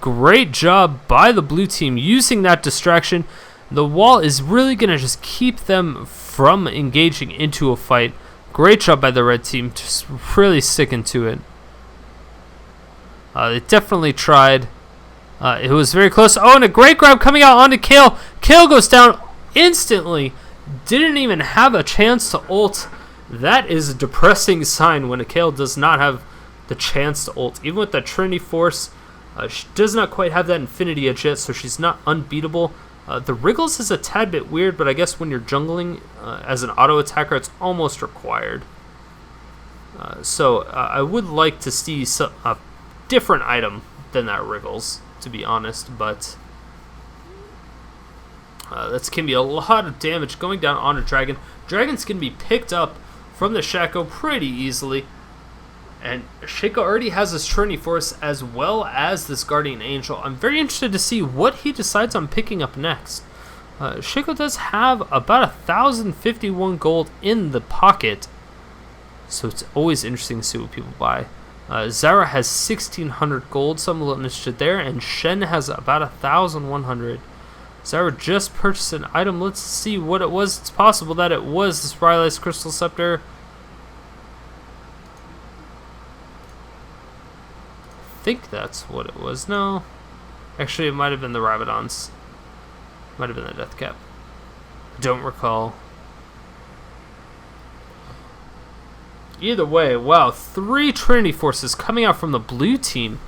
great job by the blue team using that distraction. The wall is really going to just keep them from engaging into a fight. Great job by the red team, just really sticking to it. They definitely tried. It was very close. Oh, and a great grab coming out onto Kayle. Kayle goes down instantly. Didn't even have a chance to ult. That is a depressing sign when a Kayle does not have the chance to ult. Even with that Trinity Force, she does not quite have that Infinity Edge yet, so she's not unbeatable. The Wriggles is a tad bit weird, but I guess when you're jungling as an auto attacker, it's almost required. So I would like to see a different item than that Wriggles, to be honest, but that can be a lot of damage going down on a Dragon. Dragon's going to be picked up from the Shaco pretty easily, and Shaco already has his Trinity Force as well as this Guardian Angel. I'm very interested to see what he decides on picking up next. Shaco does have about 1,051 gold in the pocket, so it's always interesting to see what people buy. Zyra has 1,600 gold, so I'm a little interested there, and Shen has about 1,100. Zyra just purchased an item. Let's see what it was. It's possible that it was this ZzParadise Crystal Scepter. I think that's what it was. No. Actually, it might have been the Rabadons. Might have been the Death Cap. Don't recall. Either way, wow. 3 Trinity Forces coming out from the blue team.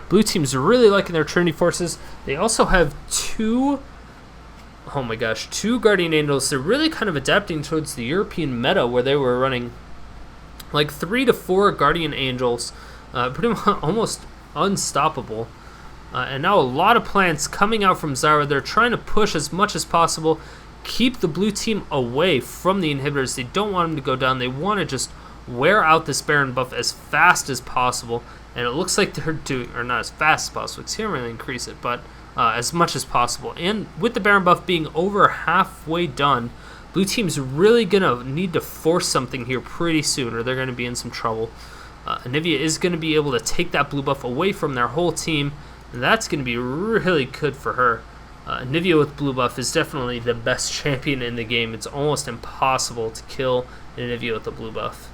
Blue team's really liking their Trinity Forces. They also have 2 Guardian Angels. They're really kind of adapting towards the European meta where they were running like 3 to 4 Guardian Angels. Pretty much almost unstoppable. And now a lot of plans coming out from Zyra. They're trying to push as much as possible, keep the blue team away from the inhibitors. They don't want them to go down. They want to just wear out this Baron buff as fast as possible. And it looks like they're doing, or not as fast as possible, because he can't really increase it, but as much as possible. And with the Baron buff being over halfway done, blue team's really going to need to force something here pretty soon, or they're going to be in some trouble. Anivia is going to be able to take that blue buff away from their whole team, and that's going to be really good for her. Anivia with blue buff is definitely the best champion in the game. It's almost impossible to kill Anivia with a blue buff.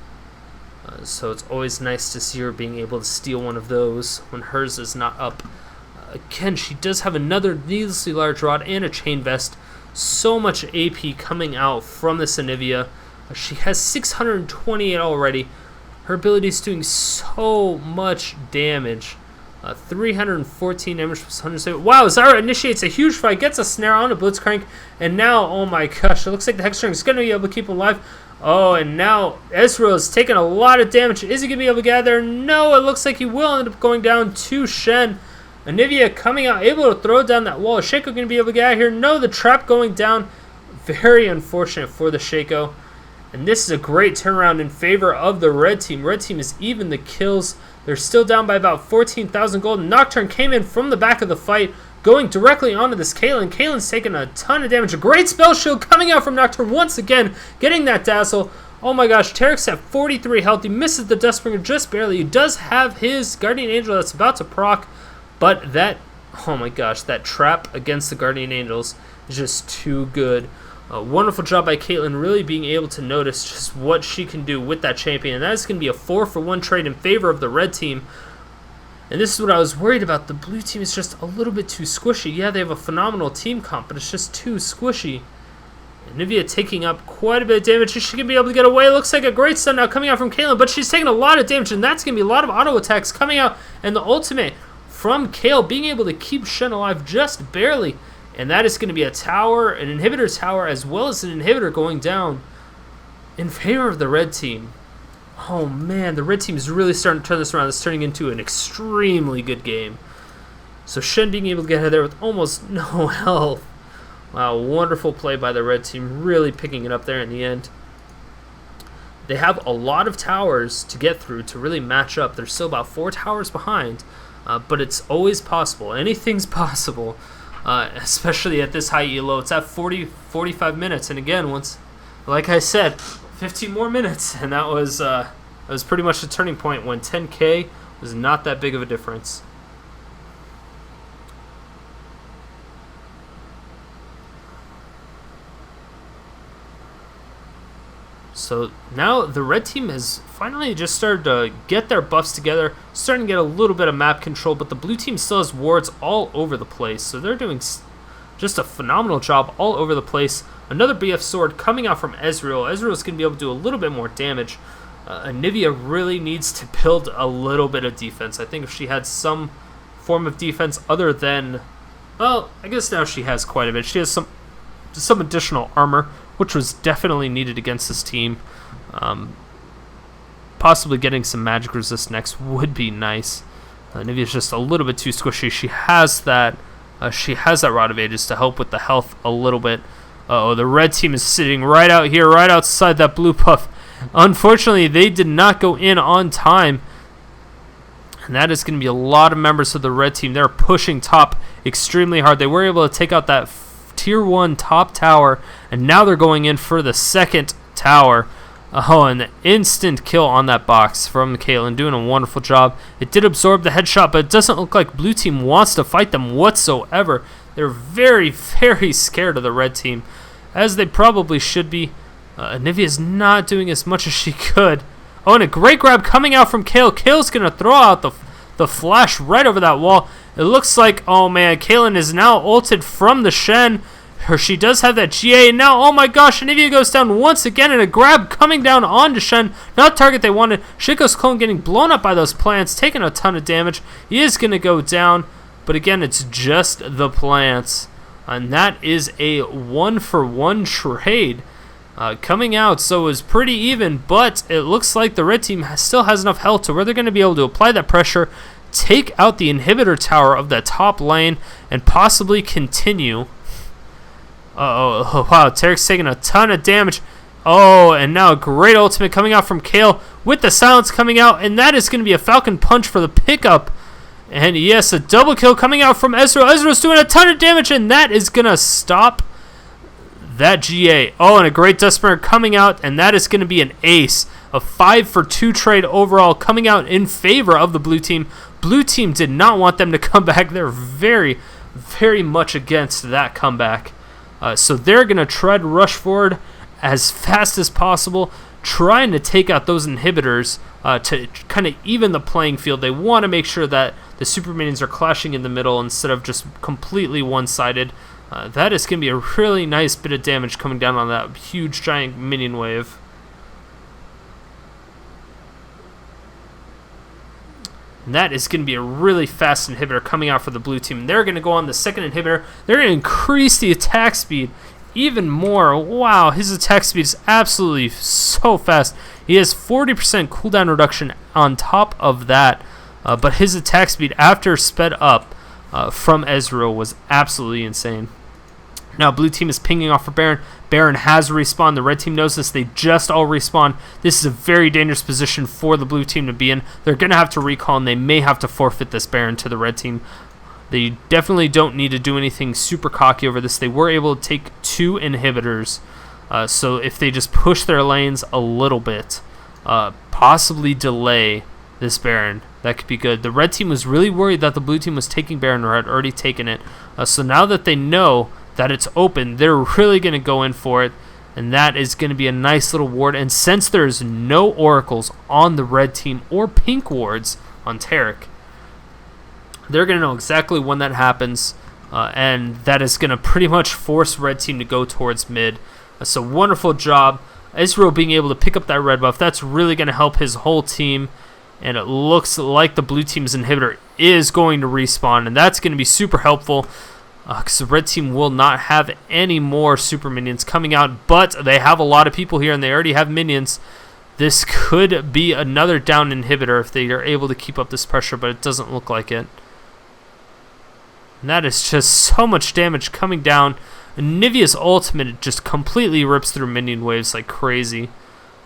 So it's always nice to see her being able to steal one of those when hers is not up. Again, she does have another needlessly large rod and a chain vest. So much AP coming out from this Anivia. She has 628 already. Her ability is doing so much damage. 314 damage plus 107. Wow, Zyra initiates a huge fight, gets a snare on a Blitzcrank, and now, oh my gosh, it looks like the Hex String is going to be able to keep him alive. Oh, and now Ezreal is taking a lot of damage. Is he going to be able to get out there? No, it looks like he will end up going down to Shen. Anivia coming out, able to throw down that wall. Is Shaco going to be able to get out of here? No, the trap going down. Very unfortunate for the Shaco. And this is a great turnaround in favor of the red team. Red team is even the kills. They're still down by about 14,000 gold. Nocturne came in from the back of the fight, going directly onto this Caitlyn. Caitlyn's taking a ton of damage. A great spell shield coming out from Nocturne once again, getting that dazzle. Oh my gosh, Taric's at 43 health. He misses the Deathbringer just barely. He does have his Guardian Angel that's about to proc, but that, oh my gosh, that trap against the Guardian Angels is just too good. A wonderful job by Caitlyn, really being able to notice just what she can do with that champion. And that is going to be a 4-for-1 trade in favor of the red team. And this is what I was worried about. The blue team is just a little bit too squishy. Yeah, they have a phenomenal team comp, but it's just too squishy. Anivia taking up quite a bit of damage. Is she going to be able to get away? Looks like a great stun now coming out from Caitlyn, but she's taking a lot of damage, and that's going to be a lot of auto attacks coming out. And the ultimate from Kayle being able to keep Shen alive just barely. And that is going to be a tower, an inhibitor tower, as well as an inhibitor going down in favor of the red team. Oh man, the red team is really starting to turn this around. It's turning into an extremely good game. So Shen being able to get out of there with almost no health. Wow, wonderful play by the red team, really picking it up there in the end. They have a lot of towers to get through to really match up. They're still about 4 towers behind, but it's always possible. Anything's possible. Especially at this high elo. It's at 45 minutes, and again, once, like I said, 15 more minutes, and that was pretty much the turning point when 10k was not that big of a difference. So now the red team has finally just started to get their buffs together, starting to get a little bit of map control, but the blue team still has wards all over the place. So they're doing just a phenomenal job all over the place. Another BF sword coming out from Ezreal. Ezreal's going to be able to do a little bit more damage. Anivia really needs to build a little bit of defense. I think if she had some form of defense other than... Well, I guess now she has quite a bit. She has some additional armor, which was definitely needed against this team. Possibly getting some magic resist next would be nice. Anivia's just a little bit too squishy. She has that Rod of Ages to help with the health a little bit. Oh, the red team is sitting right out here, right outside that blue buff. Unfortunately, they did not go in on time. And that is going to be a lot of members of the red team. They're pushing top extremely hard. They were able to take out that tier 1 top tower, and now they're going in for the second tower. Oh, and the instant kill on that box from Caitlyn, doing a wonderful job. It did absorb the headshot, but it doesn't look like blue team wants to fight them whatsoever. They're very, very scared of the red team, as they probably should be. Anivia is not doing as much as she could. Oh, and a great grab coming out from Kayle. Kayle's going to throw out the flash right over that wall. It looks like, oh man, Caitlyn is now ulted from the Shen. She does have that GA, and now, oh my gosh, Anivia goes down once again, and a grab coming down onto Shen. Not target they wanted. Shaco's clone getting blown up by those plants, taking a ton of damage. He is going to go down, but again, it's just the plants. And that is a 1-for-1 trade coming out, so it was pretty even, but it looks like the red team still has enough health to where they're going to be able to apply that pressure, take out the inhibitor tower of that top lane, and possibly continue. Oh, wow, Taric's taking a ton of damage. Oh, and now a great ultimate coming out from Kayle with the silence coming out, and that is going to be a Falcon Punch for the pickup. And yes, a double kill coming out from Ezreal. Ezreal's doing a ton of damage, and that is going to stop that GA. Oh, and a great Dustburner coming out, and that is going to be an ace. A 5-for-2 trade overall coming out in favor of the blue team. Blue team did not want them to come back. They're very, very much against that comeback. So they're going to try to rush forward as fast as possible, trying to take out those inhibitors to kind of even the playing field. They want to make sure that the super minions are clashing in the middle instead of just completely one-sided. That is going to be a really nice bit of damage coming down on that huge giant minion wave. And that is going to be a really fast inhibitor coming out for the blue team. And they're going to go on the second inhibitor. They're going to increase the attack speed even more. Wow, his attack speed is absolutely so fast. He has 40% cooldown reduction on top of that. But his attack speed after sped up from Ezreal was absolutely insane. Now blue team is pinging off for Baron. Baron has respawned. The red team knows this. They just all respawn. This is a very dangerous position for the blue team to be in. They're going to have to recall, and they may have to forfeit this Baron to the red team. They definitely don't need to do anything super cocky over this. They were able to take 2 inhibitors. So if they just push their lanes a little bit, possibly delay this Baron, that could be good. The red team was really worried that the blue team was taking Baron or had already taken it. So now that they know that it's open, they're really going to go in for it, and that is going to be a nice little ward. And since there's no oracles on the red team or pink wards on Taric, they're going to know exactly when that happens, and that is going to pretty much force red team to go towards mid. So wonderful job. Ezreal being able to pick up that red buff, that's really going to help his whole team, and it looks like the blue team's inhibitor is going to respawn, and that's going to be super helpful. Because the red team will not have any more super minions coming out, but they have a lot of people here and they already have minions. This could be another down inhibitor if they are able to keep up this pressure, but it doesn't look like it. And that is just so much damage coming down. Anivia's ultimate just completely rips through minion waves like crazy.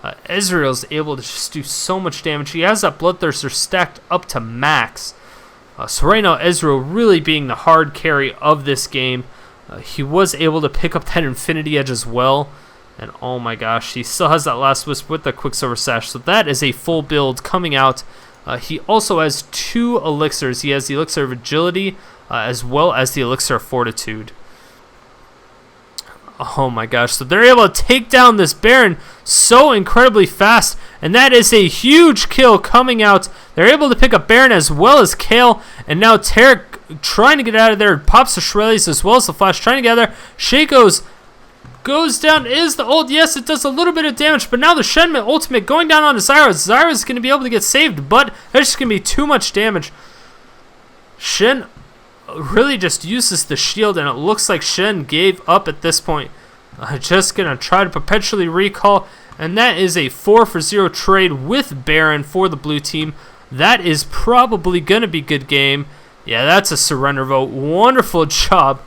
Ezreal is able to just do so much damage. He has that Bloodthirster stacked up to max. So right now, Ezreal really being the hard carry of this game. He was able to pick up that Infinity Edge as well. And oh my gosh, he still has that last wisp with the Quicksilver Sash. So that is a full build coming out. He also has 2 elixirs. He has the Elixir of Agility as well as the Elixir of Fortitude. Oh my gosh, so they're able to take down this Baron so incredibly fast, and that is a huge kill coming out. They're able to pick up Baron as well as Kayle, and now Taric trying to get out of there, pops the Shurelys as well as the Flash, trying to get out of there. Shaco's goes down, is the ult, yes, it does a little bit of damage, but now the Shen ultimate going down on Zyra. Zyra's going to be able to get saved, but there's just going to be too much damage. Shen really just uses the shield, and it looks like Shen gave up at this point. Just gonna try to perpetually recall, and that is a 4-for-0 trade with Baron for the blue team. That is probably gonna be good game. Yeah, that's a surrender vote. Wonderful job.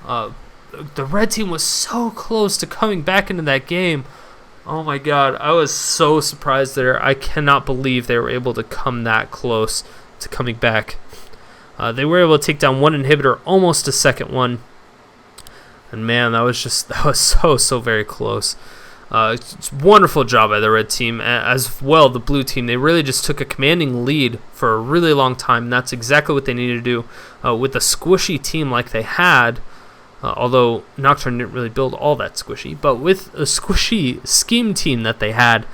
The red team was so close to coming back into that game. Oh my god, I was so surprised there. I cannot believe they were able to come that close to coming back. They were able to take down 1 inhibitor, almost a second one. And man, that was so very close. Wonderful job by the red team. As well, the blue team, they really just took a commanding lead for a really long time. And that's exactly what they needed to do with a squishy team like they had. Although Nocturne didn't really build all that squishy. But with a squishy scheme team that they had,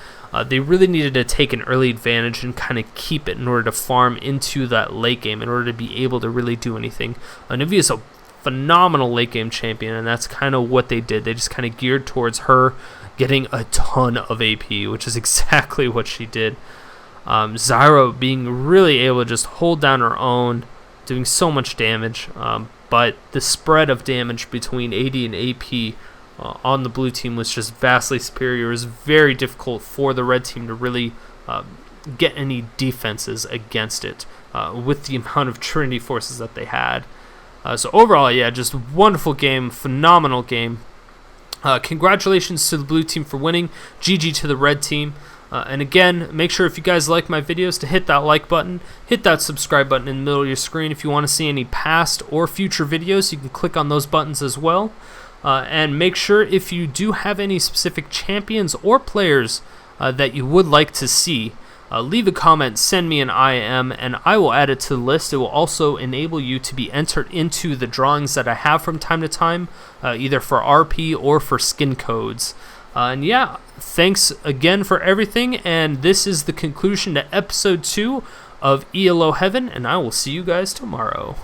they really needed to take an early advantage and kind of keep it in order to farm into that late game in order to be able to really do anything. Anivia is a phenomenal late game champion, and that's kind of what they did. They just kind of geared towards her getting a ton of AP, which is exactly what she did. Zyra being really able to just hold down her own, doing so much damage, but the spread of damage between AD and AP on the blue team was just vastly superior. It was very difficult for the red team to really get any defenses against it with the amount of Trinity forces that they had. So overall, yeah, just wonderful game, phenomenal game. Congratulations to the blue team for winning. GG to the red team. And again, make sure if you guys like my videos to hit that like button, hit that subscribe button in the middle of your screen. If you want to see any past or future videos, you can click on those buttons as well. And make sure if you do have any specific champions or players that you would like to see, leave a comment, send me an IM, and I will add it to the list. It will also enable you to be entered into the drawings that I have from time to time, either for RP or for skin codes. And yeah, thanks again for everything, and this is the conclusion to episode 2 of ELO Heaven, and I will see you guys tomorrow.